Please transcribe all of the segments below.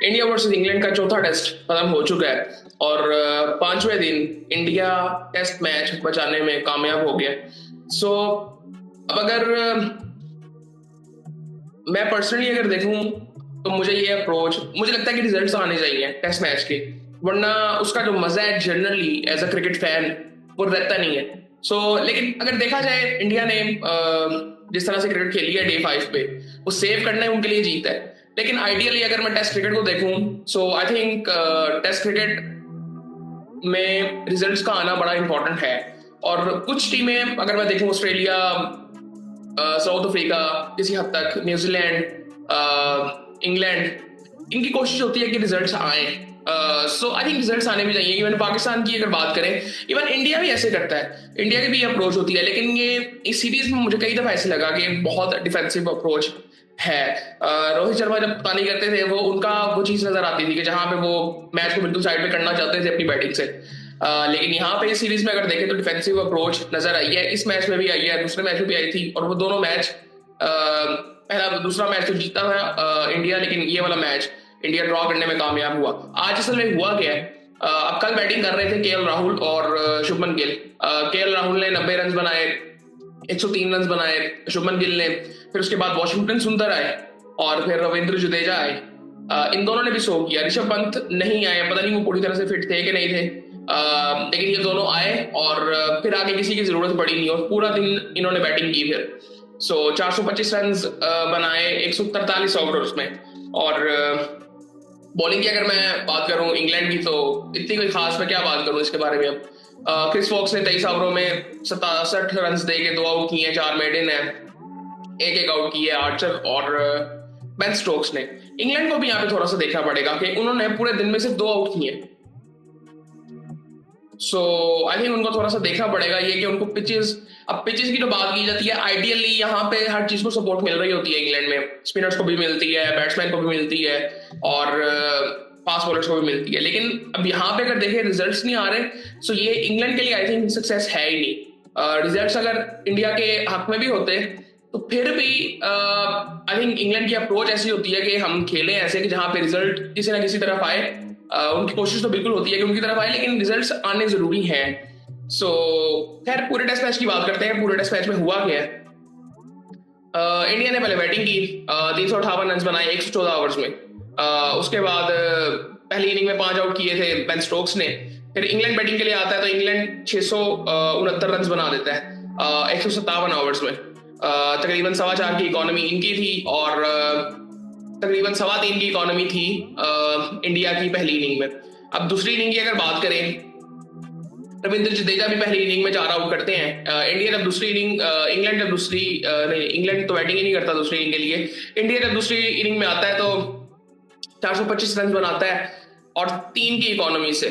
India versus England का चौथा test खत्म हो चुका है और पांचवें दिन इंडिया टेस्ट मैच बचाने में कामयाब हो गया। सो अब अगर मैं पर्सनली अगर देखूं तो मुझे ये अप्रोच, मुझे लगता है कि रिजल्ट्स आने चाहिए टेस्ट मैच के, वरना उसका जो मजा है generally as a cricket fan वो रहता नहीं है। लेकिन अगर देखा जाए इंडिया ने जिस तरह से क्रिकेट खेली है डे 5 पे, वो सेव करना है उनके लिए जीत है। लेकिन आइडियली अगर मैं टेस्ट क्रिकेट को देखूं, सो आई थिंक टेस्ट क्रिकेट में रिजल्ट्स का आना बड़ा इंपॉर्टेंट है। और कुछ टीमें अगर मैं देखूं, ऑस्ट्रेलिया, साउथ अफ्रीका, किसी हद तक न्यूजीलैंड, इंग्लैंड, इनकी कोशिश होती है कि रिजल्ट्स आए। सो आई थिंक रिजल्ट्स आने भी चाहिए। इवन पाकिस्तान की अगर बात करें, इवन इंडिया भी ऐसे करता है, इंडिया की भी अप्रोच होती है। लेकिन ये इस सीरीज में मुझे कई दफा ऐसे लगा कि बहुत डिफेंसिव अप्रोच है। रोहित शर्मा जब कप्तानी करते थे, वो उनका वो चीज नजर आती थी कि जहां पे वो मैच को बिल्कुल साइड पे करना चाहते थे अपनी बैटिंग से। लेकिन यहाँ पे इस सीरीज में अगर देखें तो डिफेंसिव अप्रोच नजर आई है। इस मैच में भी आई है, दूसरे मैच में भी आई थी, और वो दोनों मैच, पहला दूसरा मैच तो जीता है इंडिया, लेकिन ये वाला मैच इंडिया ड्रॉ करने में कामयाब हुआ। आज असल में हुआ क्या है, अब कल बैटिंग कर रहे थे केएल राहुल और शुभमन गिल। केएल राहुल ने 90 रन बनाए, 103 रन बनाए शुभमन गिल ने। फिर उसके बाद वॉशिंगटन सुंदर आए और फिर रविंद्र जडेजा आए। इन दोनों ने भी शो किया। ऋषभ पंत नहीं आए, पता नहीं वो पूरी तरह से फिट थे कि नहीं थे, लेकिन ये दोनों आए और फिर आगे किसी की जरूरत पड़ी नहीं और पूरा दिन इन्होंने बैटिंग की। फिर 425 रन बनाए 143 ओवर्स में। और बॉलिंग की अगर मैं बात करूं इंग्लैंड की, तो इतनी कोई खास मैं क्या बात करूं इसके बारे में। अब क्रिस वॉक्स ने 23 ओवरों में 67 रन दे के 2 आउट किए, 4 मेडन है, एक आउट किए आर्चर और बेन स्टोक्स ने। इंग्लैंड को भी यहाँ पे थोड़ा सा देखना पड़ेगा कि उन्होंने पूरे दिन में सिर्फ 2 आउट किए। आई थिंक उनको थोड़ा सा देखना पड़ेगा ये कि उनको पिचेस, अब पिचेस की जो बात की जाती है, आइडियली यहाँ पे हर चीज को सपोर्ट मिल रही होती है इंग्लैंड में, स्पिनर्स को भी मिलती है, बैट्समैन को भी मिलती है और फास्ट बॉलर्स को भी मिलती है। लेकिन अब यहाँ पे अगर देखें रिजल्ट्स नहीं आ रहे, सो ये इंग्लैंड के लिए आई थिंक सक्सेस है ही नहीं। रिजल्ट्स अगर इंडिया के हक में भी होते तो फिर भी आई थिंक इंग्लैंड की अप्रोच ऐसी होती है कि हम खेलें ऐसे कि जहां पे रिजल्ट किसी ना किसी तरफ आए। उनकी कोशिश तो बिल्कुल होती है कि उनकी तरफ आए, लेकिन रिजल्ट्स आने जरूरी हैं। खैर पूरे टेस्ट मैच की बात करते हैं। पूरे टेस्ट मैच में हुआ क्या है, इंडिया ने पहले बैटिंग की, 358 रन बनाए 114 ओवर्स में। उसके बाद पहली इनिंग में 5 आउट किए थे बेन स्टोक्स ने। फिर इंग्लैंड बैटिंग के लिए आता है तो इंग्लैंड 669 रन बना देता है 157 ओवर्स में। तकरीबन 4.25 की इकोनॉमी इनकी थी और तकरीबन 3.25 की इकोनॉमी थी इंडिया की पहली इनिंग में। अब दूसरी इनिंग की अगर बात करें, रविंद्र जडेजा भी पहली इनिंग में 4 आउट करते हैं। इंडिया जब दूसरी इनिंग, इंग्लैंड जब दूसरी, नहीं इंग्लैंड तो बैटिंग ही नहीं करता दूसरी इनिंग के लिए। इंडिया जब दूसरी इनिंग में आता है तो 425 रन बनाता है और 3 की इकोनॉमी से,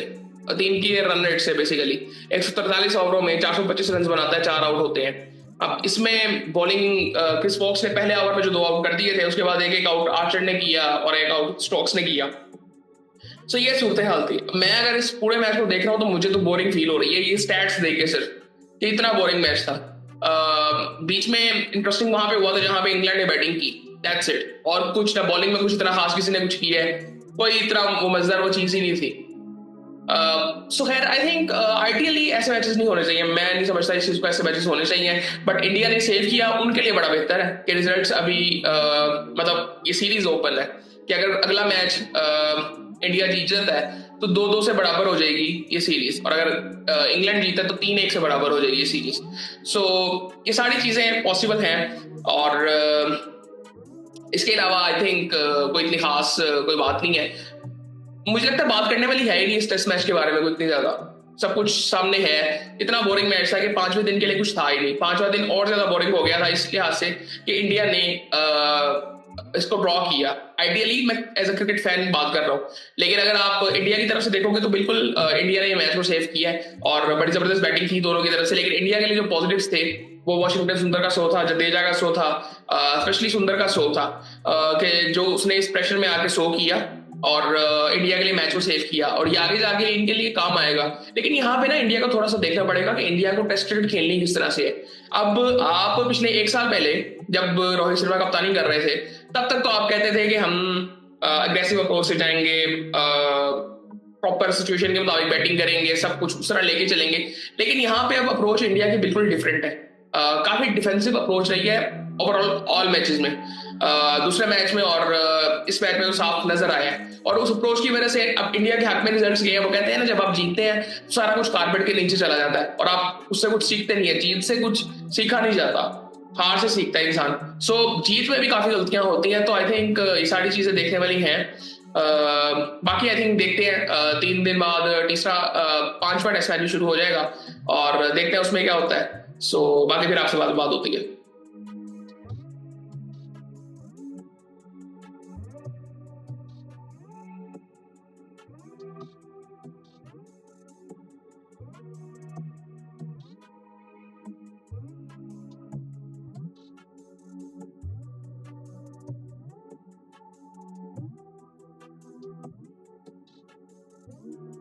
3 की रन रेट से बेसिकली 143 ओवरों में 425 रन बनाता है, 4 आउट होते हैं। अब इसमें बॉलिंग क्रिस वॉक्स ने पहले ओवर में जो 2 आउट कर दिए थे, उसके बाद एक आउट आर्चर ने किया और एक आउट स्टोक्स ने किया। ये सूरत हाल थी। मैं अगर इस पूरे मैच को देख रहा हूँ तो मुझे तो बोरिंग फील हो रही है ये स्टैट्स देख के सिर्फ, कि इतना बोरिंग मैच था। बीच में इंटरेस्टिंग वहां पे हुआ था जहां पे इंग्लैंड ने बैटिंग की, दैट्स इट। और कुछ ना बॉलिंग में कुछ इतना खास किसी ने कुछ किया है, कोई इतना वो मजेदार वो चीज ही नहीं थी। खैर आई थिंक आइडियली ऐसे मैचेस नहीं होने चाहिए। मैं नहीं समझता इस चीज को ऐसे मैचेस होने चाहिए, बट इंडिया ने सेव किया, उनके लिए बड़ा बेहतर है कि रिजल्ट्स अभी मतलब ये सीरीज ओपन है कि अगर अगला मैच इंडिया जीत जाता है तो 2-2 से बराबर हो जाएगी ये सीरीज, और अगर इंग्लैंड जीता है तो 3-1 से बराबर हो जाएगी ये सीरीज। ये सारी चीजें पॉसिबल हैं और इसके अलावा आई थिंक कोई इतनी खास कोई बात नहीं है। मुझे लगता है बात करने वाली है ही नहीं इस टेस्ट मैच के बारे में कोई इतनी ज्यादा, सब कुछ सामने है। इतना बोरिंग मैच था कि 5वें दिन के लिए कुछ था ही नहीं। 5वां दिन और ज्यादा बोरिंग हो गया था इस लिहाज से कि इंडिया ने इसको ड्रॉ किया। आइडियली मैं एज अ क्रिकेट फैन बात कर रहा हूँ, लेकिन अगर आप इंडिया की तरफ से देखोगे तो बिल्कुल इंडिया ने ये मैच को सेव किया है और बड़ी जबरदस्त बैटिंग थी दोनों की तरफ से। लेकिन इंडिया के लिए जो पॉजिटिव्स थे वो वॉशिंगटन सुंदर का शो था, जडेजा का शो था, स्पेशली सुंदर का शो था कि जो उसने इस प्रेशर में आके शो किया और इंडिया के लिए मैच को सेव किया, और ये आगे जाके इनके लिए काम आएगा। लेकिन यहाँ पे ना इंडिया को थोड़ा सा देखना पड़ेगा कि इंडिया को टेस्ट क्रिकेट खेलनी किस तरह से है। अब आप पिछले 1 साल पहले जब रोहित शर्मा कप्तानी कर रहे थे, तब तक तो आप कहते थे कि हम अग्रेसिव अप्रोच से जाएंगे, प्रॉपर सिचुएशन के मुताबिक बैटिंग करेंगे, सब कुछ उस तरह लेके चलेंगे। लेकिन यहाँ पे अब अप्रोच इंडिया की बिल्कुल डिफरेंट है। काफी डिफेंसिव अप्रोच रही है ओवरऑल ऑल मैचेस में। दूसरे मैच में और इस मैच में तो साफ नजर आया है, और उस अप्रोच की वजह से अब इंडिया के हाथ में रिजल्ट्स गए हैं। वो कहते हैं ना, जब आप जीतते हैं तो सारा कुछ कारपेट के नीचे चला जाता है और आप उससे कुछ सीखते नहीं है। जीत से कुछ सीखा नहीं जाता, हार से सीखता है इंसान। सो जीत में भी काफी गलतियां होती हैं, तो आई थिंक ये सारी चीजें देखने वाली हैं। बाकी आई थिंक देखते हैं 3 दिन बाद तीसरा 5वां टेस्ट मैच भी शुरू हो जाएगा और देखते हैं उसमें क्या होता है। सो बाकी फिर आपसे बात होती है।